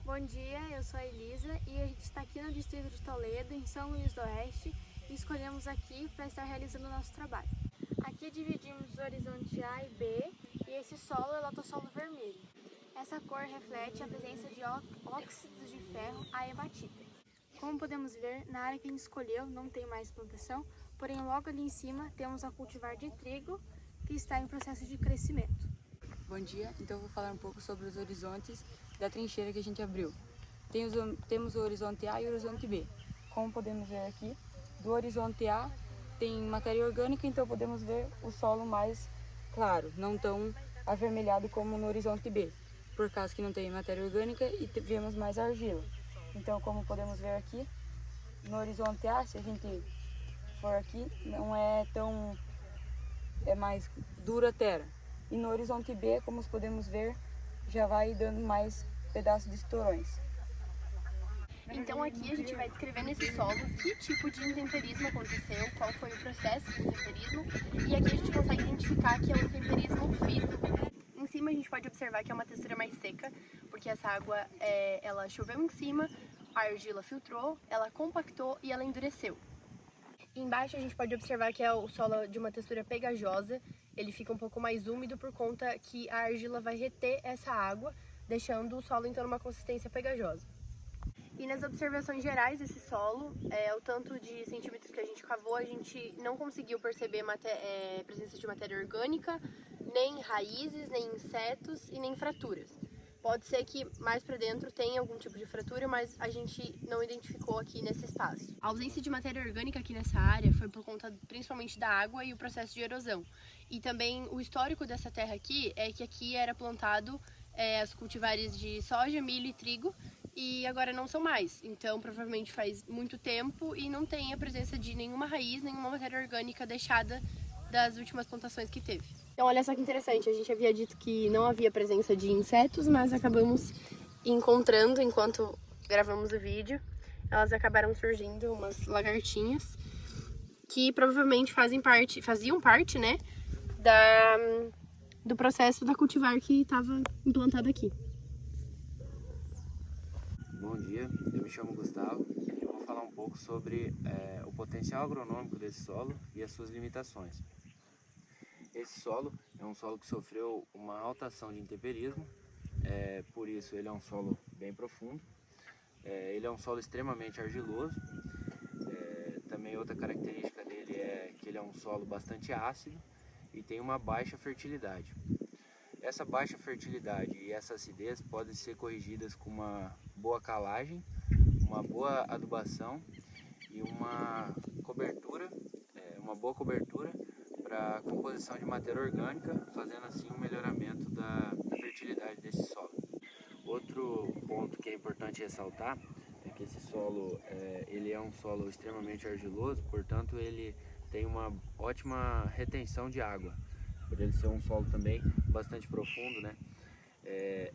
Bom dia, eu sou a Elisa e a gente está aqui no Distrito de Toledo, em São Luís do Oeste, e escolhemos aqui para estar realizando o nosso trabalho. Aqui dividimos os horizontes A e B, e esse solo é lotossolo vermelho. Essa cor reflete a presença de óxidos de ferro, a hematita. Como podemos ver, na área que a gente escolheu não tem mais plantação, porém logo ali em cima temos a cultivar de trigo, que está em processo de crescimento. Bom dia, então eu vou falar um pouco sobre os horizontes da trincheira que a gente abriu. Temos o horizonte A e o horizonte B. Como podemos ver aqui, do horizonte A tem matéria orgânica, então podemos ver o solo mais claro, não tão avermelhado como no horizonte B, por causa que não tem matéria orgânica e vemos mais argila. Então, como podemos ver aqui, no horizonte A, se a gente for aqui, não é tão... é mais dura a terra. E no horizonte B, como podemos ver, já vai dando mais pedaços de estorões. Então aqui a gente vai descrever nesse solo que tipo de intemperismo aconteceu, qual foi o processo de intemperismo, e aqui a gente consegue identificar que é um intemperismo físico. Em cima a gente pode observar que é uma textura mais seca, porque essa água ela choveu em cima, a argila filtrou, ela compactou e ela endureceu. Embaixo a gente pode observar que é o solo de uma textura pegajosa, ele fica um pouco mais úmido por conta que a argila vai reter essa água, deixando o solo então numa consistência pegajosa. E nas observações gerais desse solo, o tanto de centímetros que a gente cavou, a gente não conseguiu perceber presença de matéria orgânica, nem raízes, nem insetos e nem fraturas. Pode ser que mais para dentro tenha algum tipo de fratura, mas a gente não identificou aqui nesse espaço. A ausência de matéria orgânica aqui nessa área foi por conta principalmente da água e o processo de erosão. E também o histórico dessa terra aqui é que aqui era plantado os cultivares de soja, milho e trigo, e agora não são mais. Então provavelmente faz muito tempo e não tem a presença de nenhuma raiz, nenhuma matéria orgânica deixada das últimas plantações que teve. Então olha só que interessante, a gente havia dito que não havia presença de insetos, mas acabamos encontrando enquanto gravamos o vídeo. Elas acabaram surgindo, umas lagartinhas, que provavelmente faziam parte, né, do processo da cultivar que estava implantado aqui. Bom dia, eu me chamo Gustavo e eu vou falar um pouco sobre o potencial agronômico desse solo e as suas limitações. Esse solo é um solo que sofreu uma alta ação de intemperismo, por isso ele é um solo bem profundo, ele é um solo extremamente argiloso, também outra característica dele é que ele é um solo bastante ácido e tem uma baixa fertilidade. Essa baixa fertilidade e essa acidez podem ser corrigidas com uma boa calagem, uma boa adubação e uma boa cobertura para a composição de matéria orgânica, fazendo assim um melhoramento da fertilidade desse solo. Outro ponto que é importante ressaltar é que esse solo ele é um solo extremamente argiloso, portanto ele tem uma ótima retenção de água, por ele ser um solo também bastante profundo, né?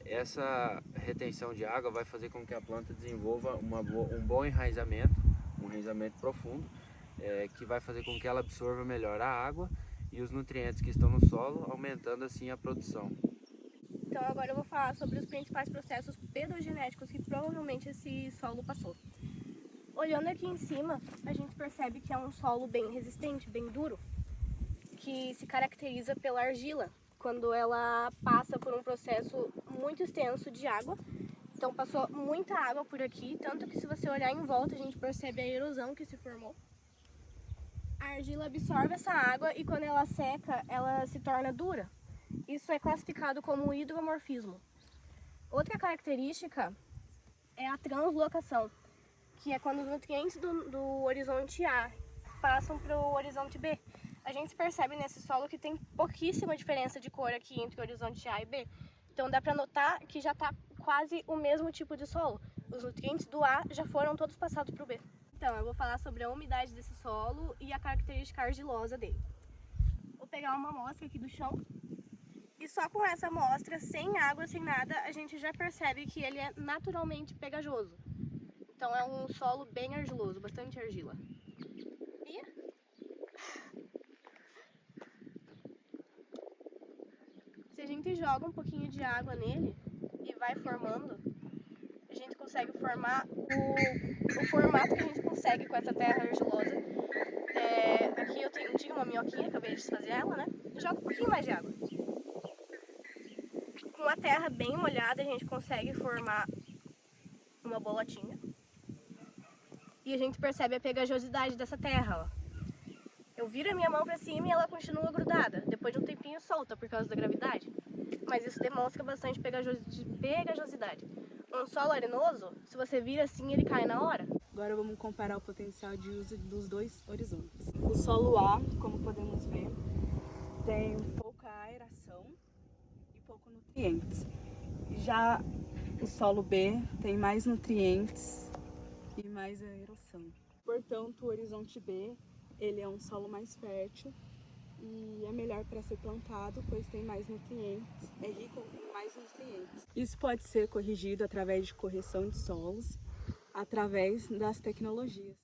Essa retenção de água vai fazer com que a planta desenvolva um bom enraizamento, um enraizamento profundo, que vai fazer com que ela absorva melhor a água e os nutrientes que estão no solo, aumentando assim a produção. Então agora eu vou falar sobre os principais processos pedogenéticos que provavelmente esse solo passou. Olhando aqui em cima, a gente percebe que é um solo bem resistente, bem duro, que se caracteriza pela argila, quando ela passa por um processo muito extenso de água. Então passou muita água por aqui, tanto que se você olhar em volta a gente percebe a erosão que se formou. A argila absorve essa água e quando ela seca, ela se torna dura. Isso é classificado como hidromorfismo. Outra característica é a translocação, que é quando os nutrientes do horizonte A passam para o horizonte B. A gente percebe nesse solo que tem pouquíssima diferença de cor aqui entre o horizonte A e B. Então dá para notar que já está quase o mesmo tipo de solo. Os nutrientes do A já foram todos passados para o B. Então eu vou falar sobre a umidade desse solo e a característica argilosa dele. Vou pegar uma amostra aqui do chão. E só com essa amostra, sem água, sem nada, a gente já percebe que ele é naturalmente pegajoso. Então é um solo bem argiloso, bastante argila. E se a gente joga um pouquinho de água nele e vai formando, a gente consegue formar o formato que a gente consegue com essa terra argilosa. Aqui eu tinha uma minhoquinha, acabei de desfazer ela, né? Joga um pouquinho mais de água. Com a terra bem molhada, a gente consegue formar uma bolotinha. E a gente percebe a pegajosidade dessa terra, ó. Eu viro a minha mão pra cima e ela continua grudada. Depois de um tempinho solta por causa da gravidade. Mas isso demonstra bastante pegajosidade. Um solo arenoso, se você vira assim, ele cai na hora. Agora vamos comparar o potencial de uso dos dois horizontes. O solo A, como podemos ver, tem pouca aeração e pouco nutrientes. Já o solo B tem mais nutrientes e mais aeração. Portanto, o horizonte B, ele é um solo mais fértil e é melhor para ser plantado, pois tem mais nutrientes, é rico em mais nutrientes. Isso pode ser corrigido através de correção de solos, através das tecnologias.